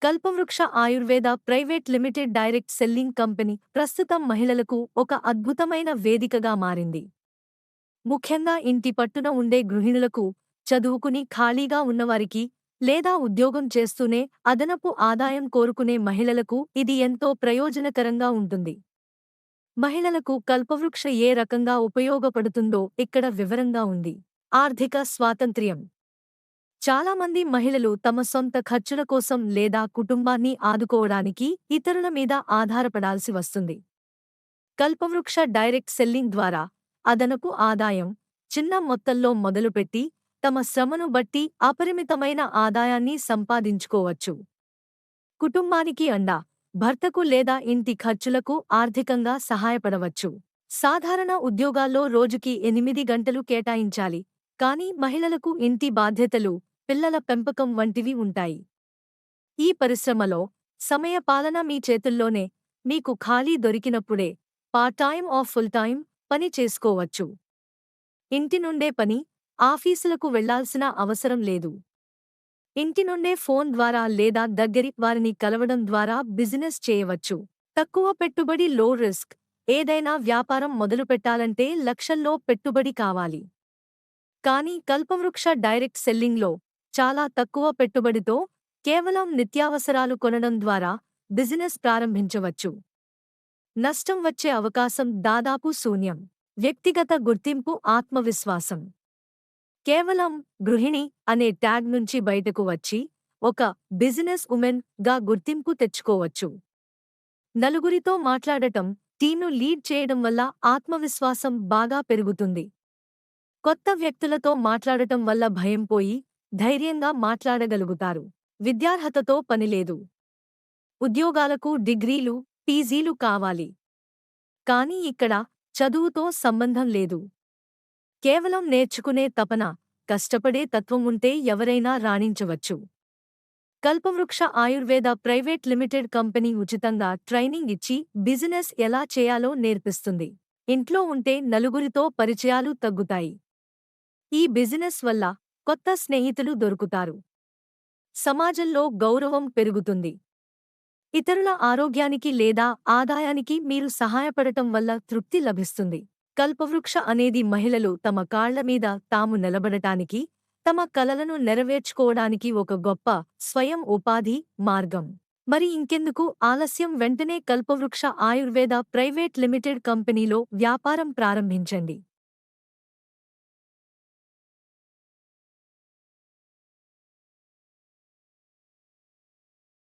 కల్పవృక్ష Ayurveda private limited direct selling company ప్రస్తుతం మహిళలకు ఒక అద్భుతమైన వేదికగా మారింది. ముఖ్యంగా ఇంటి పట్టున ఉండే గృహిణులకు, చదువుకుని ఖాళీగా ఉన్నవారికి, లేదా ఉద్యోగం చేస్తూనే అదనపు ఆదాయం కోరుకునే మహిళలకు ఇది ఎంతో ప్రయోజనకరంగా ఉంటుంది. మహిళలకు కల్పవృక్ష ఏ రకంగా ఉపయోగపడుతుందో ఇక్కడ వివరంగా ఉంది. ఆర్థిక స్వాతంత్ర్యం. చాలామంది మహిళలు తమ సొంత ఖర్చుల కోసం లేదా కుటుంబాన్ని ఆదుకోవడానికి ఇతరుల మీద ఆధారపడాల్సి వస్తుంది. కల్పవృక్ష డైరెక్ట్ సెల్లింగ్ ద్వారా అదనపు ఆదాయం, చిన్న మొత్తంలో మొదలుపెట్టి తమ శ్రమను బట్టి అపరిమితమైన ఆదాయాన్ని సంపాదించుకోవచ్చు. కుటుంబానికి అండా, భర్తకు లేదా ఇంటి ఖర్చులకు ఆర్థికంగా సహాయపడవచ్చు. సాధారణ ఉద్యోగాల్లో రోజుకి 8 గంటలు కేటాయించాలి, కానీ మహిళలకు ఇంటి బాధ్యతలు, పిల్లల పెంపకం వంటివి ఉంటాయి. ఈ పరిశ్రమలో సమయపాలన మీ చేతుల్లోనే. మీకు ఖాళీ దొరికినప్పుడే part time or full time పని చేసుకోవచ్చు. ఇంటి నుండే పని, ఆఫీసులకు వెళ్లాల్సిన అవసరం లేదు. ఇంటి నుండే ఫోన్ ద్వారా లేదా దగ్గరి వారిని కలవడం ద్వారా బిజినెస్ చేయవచ్చు. తక్కువ పెట్టుబడి, లో రిస్క్. ఏదైనా వ్యాపారం మొదలుపెట్టాలంటే లక్షల్లో పెట్టుబడి కావాలి. కానీ కల్పవృక్ష డైరెక్ట్ సెల్లింగ్లో చాలా తక్కువ పెట్టుబడితో కేవలం నిత్యావసరాలు కొనడం ద్వారా బిజినెస్ ప్రారంభించవచ్చు. నష్టం వచ్చే అవకాశం దాదాపు శూన్యం. వ్యక్తిగత గుర్తింపు, ఆత్మవిశ్వాసం. కేవలం గృహిణి అనే ట్యాగ్ నుంచి బయటకు వచ్చి ఒక బిజినెస్ ఉమెన్ గా గుర్తింపు తెచ్చుకోవచ్చు. నలుగురితో మాట్లాడటం, టీమ్ను లీడ్ చేయడం వల్ల ఆత్మవిశ్వాసం బాగా పెరుగుతుంది. కొత్త వ్యక్తులతో మాట్లాడటం వల్ల భయం పోయి ధైర్యంగా మాట్లాడగలుగుతారు. విద్యార్హతతో పనిలేదు. ఉద్యోగాలకు డిగ్రీలు, పీజీలు కావాలి. కానీ ఇక్కడ చదువుతో సంబంధం లేదు. కేవలం నేర్చుకునే తపన, కష్టపడే తత్వం ఉంటే ఎవరైనా రాణించవచ్చు. కల్పవృక్ష ఆయుర్వేద ప్రైవేట్ లిమిటెడ్ కంపెనీ ఉచితంగా ట్రైనింగ్ ఇచ్చి బిజినెస్ ఎలా చేయాలో నేర్పిస్తుంది. ఇంట్లో ఉంటే నలుగురితో పరిచయాలు తగ్గుతాయి. ఈ బిజినెస్ వల్ల కొత్త స్నేహితులు దొరుకుతారు. సమాజంలో గౌరవం పెరుగుతుంది. ఇతరుల ఆరోగ్యానికి లేదా ఆదాయానికి మీరు సహాయపడటం వల్ల తృప్తి లభిస్తుంది. కల్పవృక్ష అనేది మహిళలు తమ కాళ్ల మీద తాము నిలబడటానికి, తమ కలలను నెరవేర్చుకోవడానికి ఒక గొప్ప స్వయం ఉపాధి మార్గం. మరి ఇంకెందుకు ఆలస్యం? వెంటనే కల్పవృక్ష ఆయుర్వేద ప్రైవేట్ లిమిటెడ్ కంపెనీలో వ్యాపారం ప్రారంభించండి.